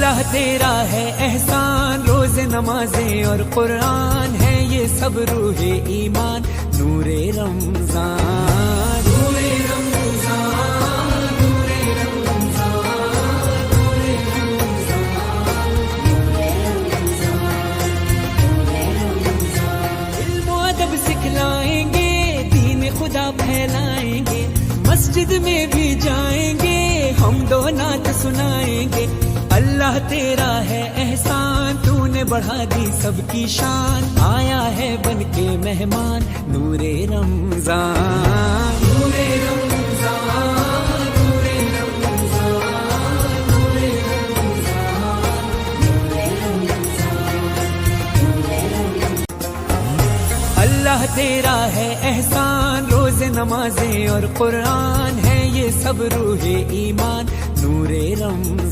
اللہ تیرا ہے احسان، روز نمازیں اور قرآن ہے یہ سب روح ایمان، نور رمضان، نور رمضان، نور رمضان، نور رمضان۔ علم و ادب سکھلائیں گے، دین خدا پھیلائیں گے، مسجد میں بھی جائیں گے، حمد و نعت سنائیں گے۔ اللہ تیرا ہے احسان، تو نے بڑھا دی سب کی شان، آیا ہے بن کے مہمان، نور رمضان، نور رمضان، نور رمضان، نور رمضان، نور رمضان۔ اللہ تیرا ہے احسان، روز نمازیں اور قرآن ہے یہ سب روح ایمان، نور رمضان۔